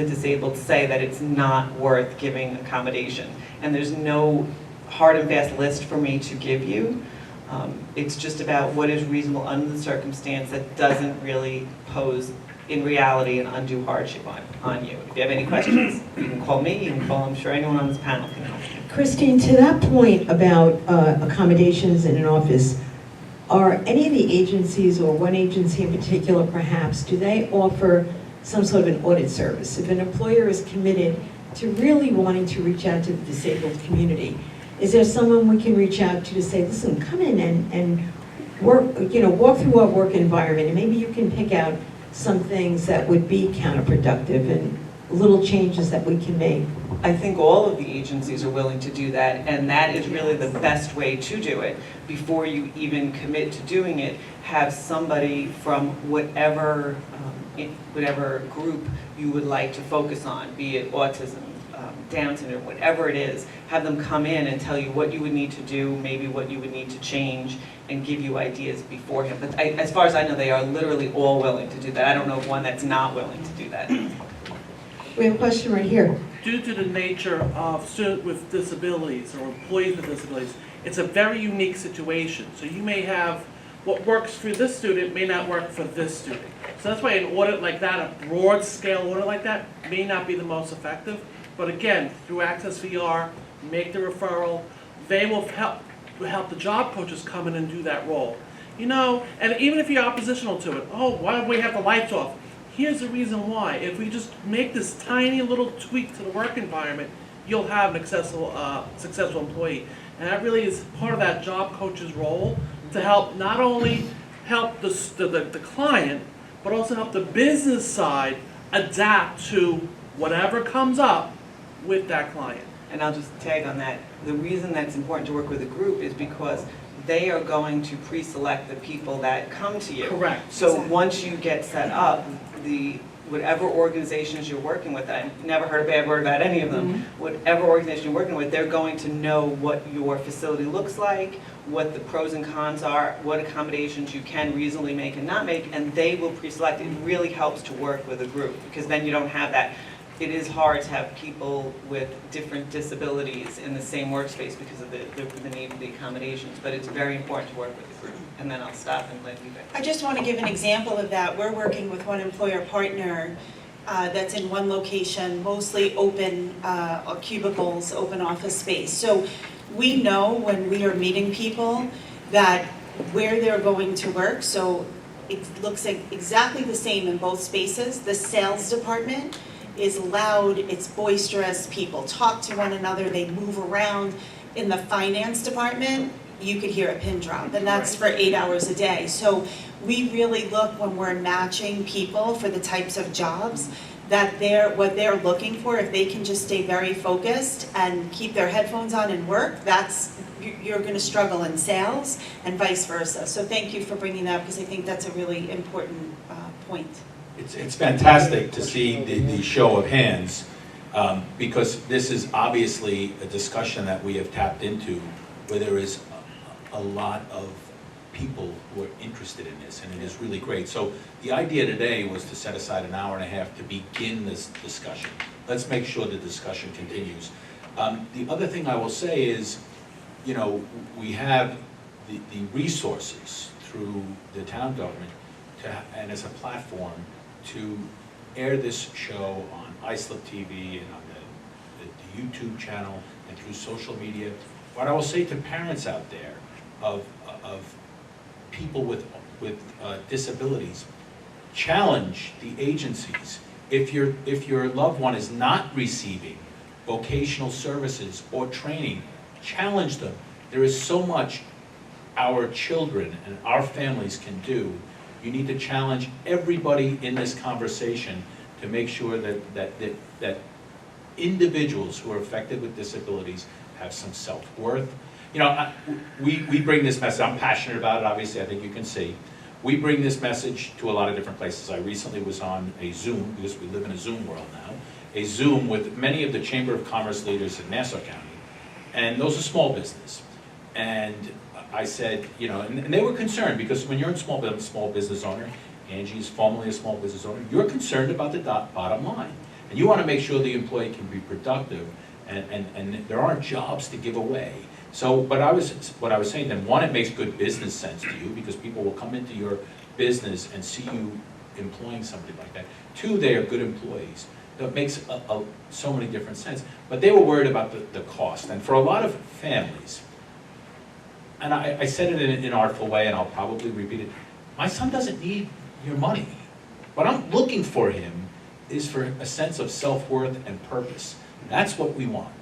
disabled say that it's not worth giving accommodation. And there's no hard and fast list for me to give you. It's just about what is reasonable under the circumstance that doesn't really pose, in reality, an undue hardship on you. If you have any questions, you can call me, you can call, I'm sure anyone on this panel can help you. Christine, to that point about accommodations in an office, are any of the agencies, or one agency in particular perhaps, do they offer some sort of an audit service? If an employer is committed to really wanting to reach out to the disabled community, is there someone we can reach out to say, listen, come in and work, walk through our work environment, and maybe you can pick out some things that would be counterproductive and little changes that we can make? I think all of the agencies are willing to do that, and that is really the best way to do it. Before you even commit to doing it, have somebody from whatever group you would like to focus on, be it autism, Down syndrome, whatever it is, have them come in and tell you what you would need to do, maybe what you would need to change, and give you ideas beforehand. But as far as I know, they are literally all willing to do that. I don't know of one that's not willing to do that. We have a question right here. Due to the nature of students with disabilities or employees with disabilities, it's a very unique situation. So you may have what works for this student may not work for this student. So that's why an audit like that, a broad scale audit like that, may not be the most effective. But again, through Access VR, make the referral, they will help the job coaches come in and do that role. And even if you're oppositional to it, why do we have the lights off? Here's the reason why. If we just make this tiny little tweak to the work environment, you'll have an successful employee. And that really is part of that job coach's role, to help not only help the client, but also help the business side adapt to whatever comes up with that client. And I'll just tag on that. The reason that's important to work with a group is because they are going to pre-select the people that come to you. Correct. So once you get set up, whatever organizations you're working with, I never heard a bad word about any of them, whatever organization you're working with, they're going to know what your facility looks like, what the pros and cons are, what accommodations you can reasonably make and not make, and they will pre-select. It really helps to work with a group, because then you don't have that. It is hard to have people with different disabilities in the same workspace because of the need of the accommodations, but it's very important to work with the group. And then I'll stop and let you guys. I just want to give an example of that. We're working with one employer partner that's in one location, mostly open cubicles, open office space. So we know when we are meeting people that where they're going to work, so it looks like exactly the same in both spaces. The sales department is loud, it's boisterous, people talk to one another, they move around. In the finance department, you could hear a pin drop, and that's for 8 hours a day. So we really look when we're matching people for the types of jobs that what they're looking for. If they can just stay very focused and keep their headphones on and work, you're going to struggle in sales and vice versa. So thank you for bringing that up, because I think that's a really important point. It's fantastic to see the show of hands, because this is obviously a discussion that we have tapped into, where there is a lot of people who are interested in this, and it is really great. So the idea today was to set aside an hour and a half to begin this discussion. Let's make sure the discussion continues. The other thing I will say is, you know, we have the resources through the town government and as a platform to air this show on Islip TV and on the YouTube channel and through social media. What I will say to parents out there of people with disabilities, challenge the agencies. If your loved one is not receiving vocational services or training, challenge them. There is so much our children and our families can do. You need to challenge everybody in this conversation to make sure that individuals who are affected with disabilities have some self-worth. You know, we bring this message, I'm passionate about it, obviously, I think you can see. We bring this message to a lot of different places. I recently was on a Zoom, because we live in a Zoom world now, a Zoom with many of the Chamber of Commerce leaders in Nassau County, and those are small business. And I said, you know, and they were concerned, because when you're a small business owner, Angie is formerly a small business owner, you're concerned about the bottom line. And you want to make sure the employee can be productive, and there aren't jobs to give away. So, what I was saying then, one, it makes good business sense to you, because people will come into your business and see you employing somebody like that. Two, they are good employees. That makes so many different sense. But they were worried about the cost. And for a lot of families, and I said it in an artful way, and I'll probably repeat it, my son doesn't need your money. What I'm looking for him is for a sense of self-worth and purpose. That's what we want.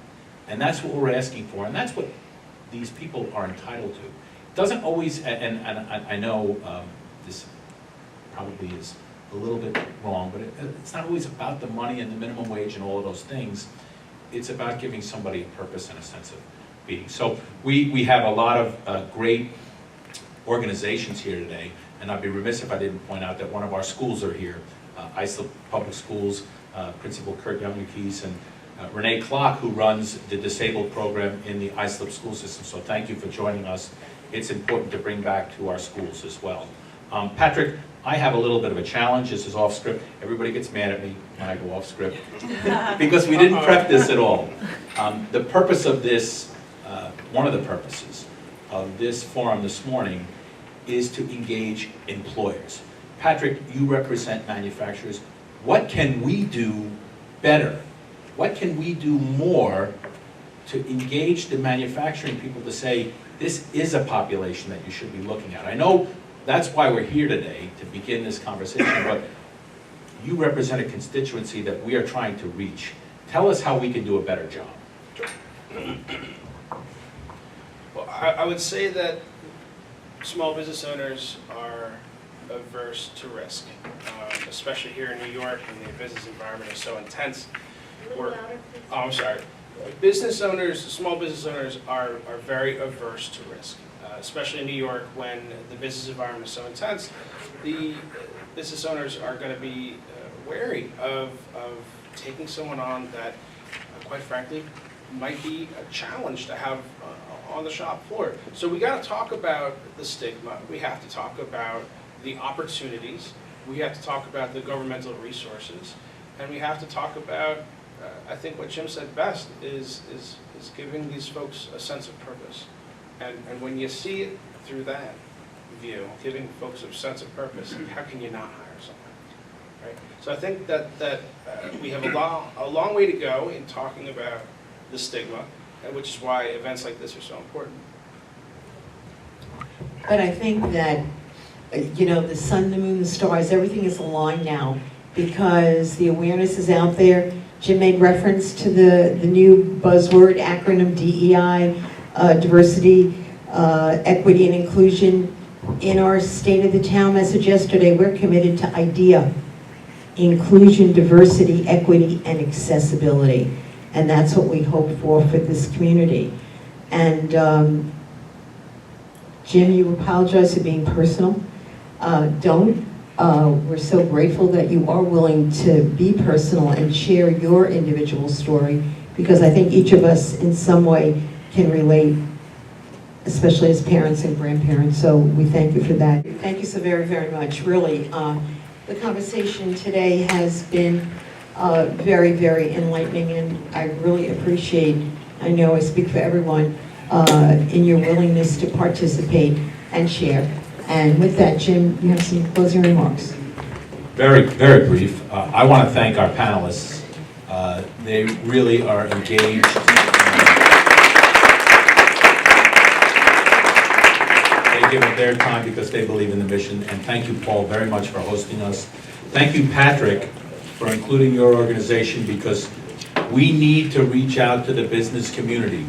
And that's what we're asking for. And that's what these people are entitled to. It doesn't always, and I know this probably is a little bit wrong, but it's not always about the money and the minimum wage and all of those things. It's about giving somebody a purpose and a sense of being. So we have a lot of great organizations here today, and I'd be remiss if I didn't point out that one of our schools are here, Islip Public Schools, Principal Kurt Youngkees and Renee Klock, who runs the disabled program in the Islip school system. So thank you for joining us. It's important to bring back to our schools as well. Patrick, I have a little bit of a challenge. This is off script. Everybody gets mad at me when I go off script because we didn't prep this at all. The purpose of this, one of the purposes of this forum this morning is to engage employers. Patrick, you represent manufacturers. What can we do better? What can we do more to engage the manufacturing people to say, this is a population that you should be looking at? I know that's why we're here today, to begin this conversation, but you represent a constituency that we are trying to reach. Tell us how we can do a better job. Well, I would say that small business owners are averse to risk, especially here in New York, when the business environment is so intense. I'm sorry. Business owners, small business owners are very averse to risk. especially in New York, when the business environment is so intense, the business owners are going to be wary of taking someone on that, quite frankly, might be a challenge to have on the shop floor. So we got to talk about the stigma. We have to talk about the opportunities. We have to talk about the governmental resources, and we have to talk about, I think what Jim said best is giving these folks a sense of purpose. And when you see it through that view, giving folks a sense of purpose, how can you not hire someone, right? So I think that we have a long way to go in talking about the stigma, which is why events like this are so important. But I think that, you know, the sun, the moon, the stars, everything is aligned now because the awareness is out there. Jim made reference to the new buzzword acronym DEI, diversity, equity, and inclusion. In our State of the Town message yesterday, we're committed to IDEA, inclusion, diversity, equity, and accessibility. And that's what we hope for this community. And Jim, you apologize for being personal. Don't. We're so grateful that you are willing to be personal and share your individual story, because I think each of us in some way can relate, especially as parents and grandparents. So we thank you for that. Thank you so very, very much. Really, the conversation today has been very, very enlightening, and I really appreciate, I know I speak for everyone, in your willingness to participate and share. And with that, Jim, you have some closing remarks. Very, very brief. I want to thank our panelists. They really are engaged. They give it their time because they believe in the mission. And thank you, Paul, very much for hosting us. Thank you, Patrick, for including your organization, because we need to reach out to the business community.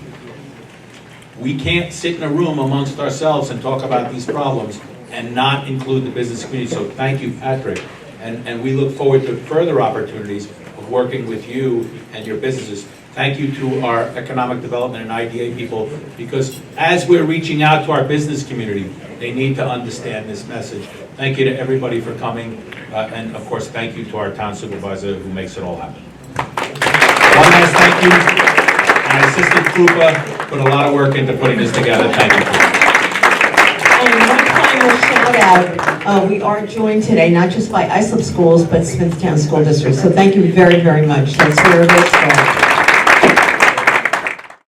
We can't sit in a room amongst ourselves and talk about these problems and not include the business community. So thank you, Patrick. And we look forward to further opportunities of working with you and your businesses. Thank you to our economic development and IDA people, because as we're reaching out to our business community, they need to understand this message. Thank you to everybody for coming. And of course, thank you to our town supervisor who makes it all happen. One last thank you. My assistant Krupa put a lot of work into putting this together. Thank you. And one final shout out, we are joined today not just by Islip Schools, but Smithtown School District. So thank you very, very much. That's where it is.